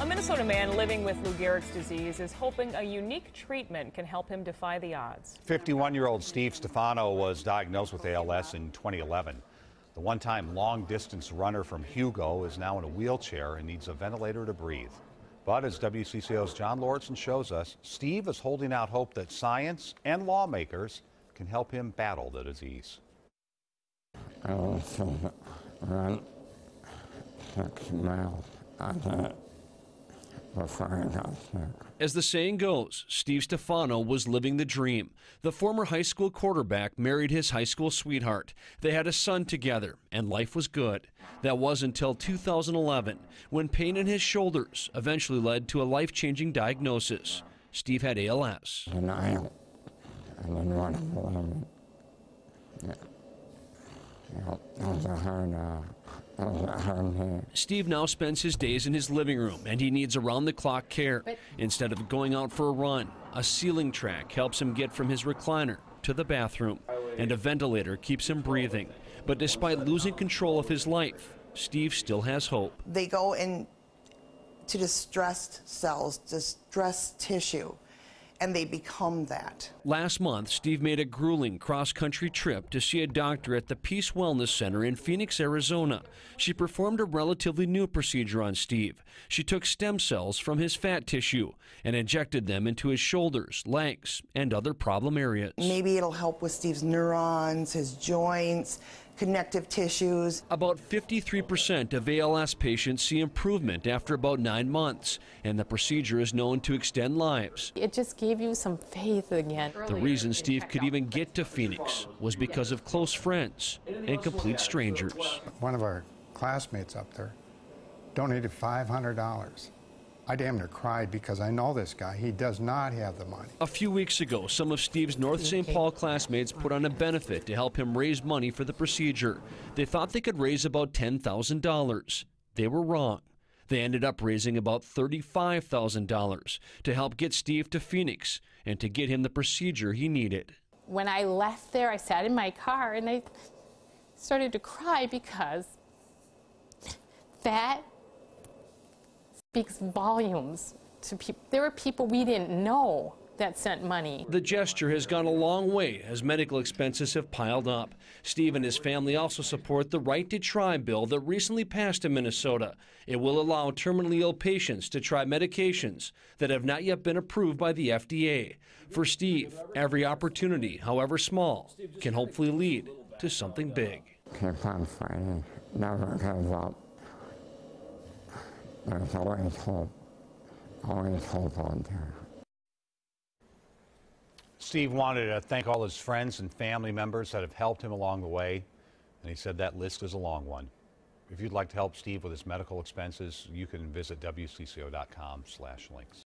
A Minnesota man living with Lou Gehrig's disease is hoping a unique treatment can help him defy the odds. 51-year-old Steve Stefano was diagnosed with ALS in 2011. The one-time long-distance runner from Hugo is now in a wheelchair and needs a ventilator to breathe. But as WCCO's John Lauritsen shows us, Steve is holding out hope that science and lawmakers can help him battle the disease. I also run 6 miles a day before I got sick. As the saying goes, Steve Stefano was living the dream. The former high school quarterback married his high school sweetheart. They had a son together, and life was good. That was until 2011, when pain in his shoulders eventually led to a life-changing diagnosis. Steve had ALS. Denial. And then what happened? That was a hard day. Steve now spends his days in his living room, and he needs around-the-clock care. Instead of going out for a run, a ceiling track helps him get from his recliner to the bathroom, and a ventilator keeps him breathing. But despite losing control of his life, Steve still has hope. They go into distressed cells, distressed tissue, and they become that. Last month, Steve made a grueling cross-country trip to see a doctor at the Peace Wellness Center in Phoenix, Arizona. She performed a relatively new procedure on Steve. She took stem cells from his fat tissue and injected them into his shoulders, legs, and other problem areas. Maybe it'll help with Steve's neurons, his joints, connective tissues. About 53% of ALS patients see improvement after about 9 months, and the procedure is known to extend lives. It just gave you some faith again. The reason Steve could even get to Phoenix was because of close friends and complete strangers. One of our classmates up there donated $500. I damn near cried because I know this guy. He does not have the money. A few weeks ago, some of Steve's North St. Paul classmates put on a benefit to help him raise money for the procedure. They thought they could raise about $10,000. They were wrong. They ended up raising about $35,000 to help get Steve to Phoenix and to get him the procedure he needed. When I left there, I sat in my car and I started to cry because that speaks volumes to people. There were people we didn't know that sent money. The gesture has gone a long way as medical expenses have piled up. Steve and his family also support the Right to Try bill that recently passed in Minnesota. It will allow terminally ill patients to try medications that have not yet been approved by the FDA. For Steve, every opportunity, however small, can hopefully lead to something big. Keep on fighting, never give up. There's always hope out there. Steve wanted to thank all his friends and family members that have helped him along the way, and he said that list is a long one. If you'd like to help Steve with his medical expenses, you can visit WCCO.com/links.